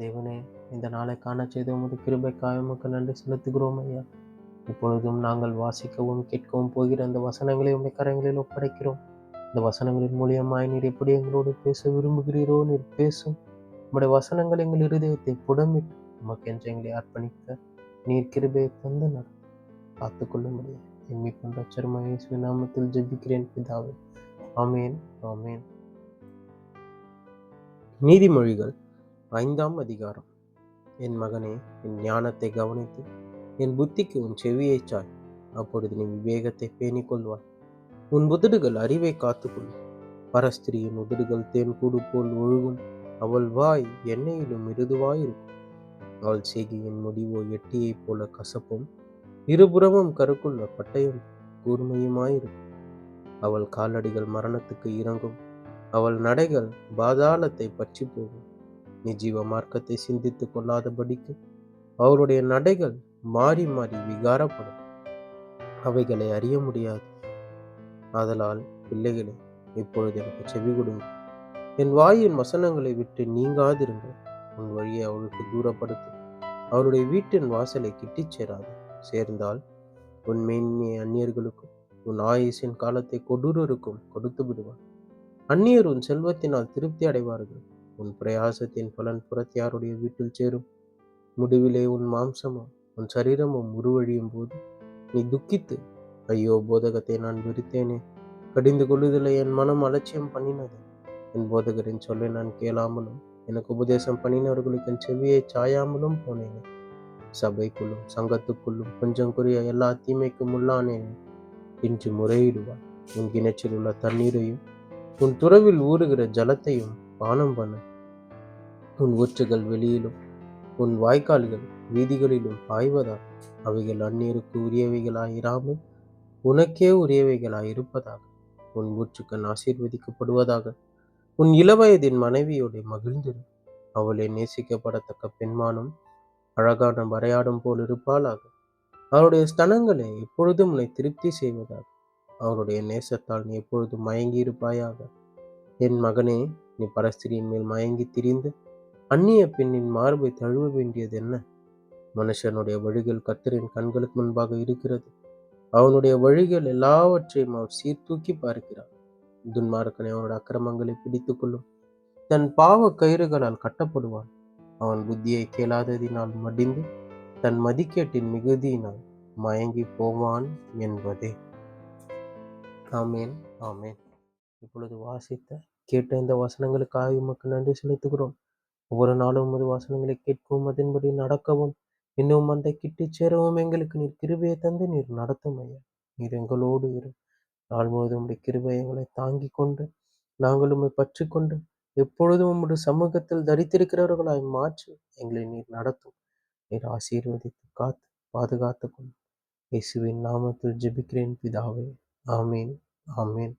தேவனே, இந்த நாளை காண செய்த உமது கிருபைக்காக உமக்கு நன்றி செலுத்துகிறோம் ஐயா. இப்பொழுதும் நாங்கள் வாசிக்கவும் கேட்கவும் போகிற அந்த வசனங்களை உம்முடைய கரங்களில் ஒப்படைக்கிறோம். இந்த வசனங்களின் மூலியமாய் நீர் எப்படி எங்களோடு பேச விரும்புகிறீரோ நீர் பேசும். உம்முடைய வசனங்கள் எங்கள் இருதயத்தை புடமிட்டு உமக்கென்று எங்களை அர்ப்பணிக்க நீர் கிருபையை தந்து காத்துக்கொள்ள முடியும். என் மீட்பும் இரட்சகருமாகிய இயேசுவின் நாமத்தில் ஜெபிக்கிறேன் பிதாவே. ஆமென், ஆமென். நீதிமொழிகள் 5ஆம் அதிகாரம். என் மகனே, என் ஞானத்தை கவனித்து என் புத்திக்கு உன் செவியைச் சாய். அப்பொழுது நீ விவேகத்தை பேணிக் கொள்வாய். உன் உதடுகள் அறிவை காத்துக்கொள்ளும். பரஸ்திரியின் உதடுகள் தேன்கூடு போல் ஒழுகும். அவள் வாய் எண்ணெயிலும் மிருதுவாயிருக்கும். அவள் செய்கையின் முடிவோ எட்டியைப் போல கசப்பும் இருபுறமும் கருக்குள்ள பட்டயம் கூர்மையுமாயிருக்கும். அவள் காலடிகள் மரணத்துக்கு இறங்கும். அவள் நடைகள் பாதாளத்தை பற்றி போகும். நீ ஜீவ மார்க்கத்தை சிந்தித்துக் கொள்ளாதபடிக்கு அவளுடைய நடைகள் மாறி மாறி விகாரப்படும். அவைகளை அறிய முடியாது. ஆதலால் பிள்ளைகளே, இப்பொழுது எனக்கு செவி கொடுங்கள். என் வாயின் வசனங்களை விட்டு நீங்காதிருங்கள். உன் வழியை அவளுக்கு தூரப்படுத்து. அவளுடைய வீட்டின் வாசலை கிட்டிச் சேராது. சேர்ந்தால் உன் மேன்மையை அந்நியர்களுக்கும் உன் ஆயுசின் காலத்தை கொடூரருக்கும் கொடுத்து விடுவார். அந்நியர் உன் செல்வத்தினால் திருப்தி அடைவார்கள். உன் பிரயாசத்தின் பலன் புறத்தியாருடைய வீட்டில் சேரும். முடிவிலே உன் மாம்சமும் உன் சரீரமும் உருவழியும் போது நீ துக்கித்து, ஐயோ, போதகத்தை நான் வெறுத்தேனே, கடிந்து கொள்ளுதலை என் மனம் அலட்சியம் பண்ணினது. என் போதகரின் சொல்லை நான் கேளாமலும் எனக்கு உபதேசம் பண்ணினவர்களுக்கு என் செவியை சாயாமலும் போனேனே. சபைக்குள்ளும் சங்கத்துக்குள்ளும் கொஞ்சம் குறிய எல்லா தீமைக்கும் உள்ளானேனே என்று முறையிடுவார். உன் கிணற்றில் உள்ள தண்ணீரையும் உன் துறவில் ஊறுகிற ஜலத்தையும் பானம் பண்ண. உன் ஊற்றுகள் வெளியிலும் உன் வாய்க்கால்கள் வீதிகளிலும் பாய்வதால் அவைகள் அந்நீருக்கு உரியவைகளாயிராமல் உனக்கே உரியவைகளாயிருப்பதாக. உன் ஊற்றுக்கண் ஆசீர்வதிக்கப்படுவதாக. உன் இளவயதின் மனைவியோடு மகிழ்ந்திரு. அவளை நேசிக்கப்படத்தக்க பெண்மானும் அழகான வரையாடும் போல் இருப்பாளாக. அவளுடைய ஸ்தனங்களை எப்பொழுதும் உன்னை திருப்தி செய்வதாக. அவருடைய நேசத்தால் நீ எப்பொழுதும் மயங்கி இருப்பாயாக. என் மகனே, நீ பரஸ்திரியின் மேல் மயங்கி திரிந்து அந்நிய பெண்ணின் மார்பை தழுவ வேண்டியது என்ன? மனுஷனுடைய வழிகள் கர்த்தரின் கண்களுக்கு முன்பாக இருக்கிறது. அவனுடைய வழிகள் எல்லாவற்றையும் அவர் சீர்தூக்கி பார்க்கிறார். துன்மார்க்கனை அவனுடைய அக்கிரமங்களை பிடித்துக் கொள்ளும். தன் பாவ கயிறுகளால் கட்டப்படுவான். அவன் புத்தியை கேளாததினால் மடிந்து தன் மதிக்கேட்டின் மிகுதியினால் மயங்கி போவான் என்பதே. ஆமேன், ஆமேன். இப்பொழுது வாசித்த கேட்ட இந்த வசனங்களுக்காக உமக்கு நன்றி செலுத்துகிறோம். ஒவ்வொரு நாளும் உமது வசனங்களை கேட்கவும் அதன்படி நடக்கவும் இன்னும் அந்த கிட்டி சேரவும் எங்களுக்கு நீர் கிருபையை தந்து நீர் நடத்தும் ஐயா. நீர் எங்களோடு இரு. நாள் முழுவதும் உம்முடைய கிருபை எங்களை தாங்கி கொண்டு நாங்கள் உம்மை பற்றி கொண்டு எப்பொழுதும் உம்முடைய சமூகத்தில் தரித்திருக்கிறவர்களாய் மாற்றி எங்களை நீர் நடத்தும். நீர் ஆசீர்வதித்து காத்து பாதுகாத்து கொண்டு இயேசுவின் நாமத்தில் ஜெபிக்கிறேன் பிதாவே. ஆமீன், ஆமீன்.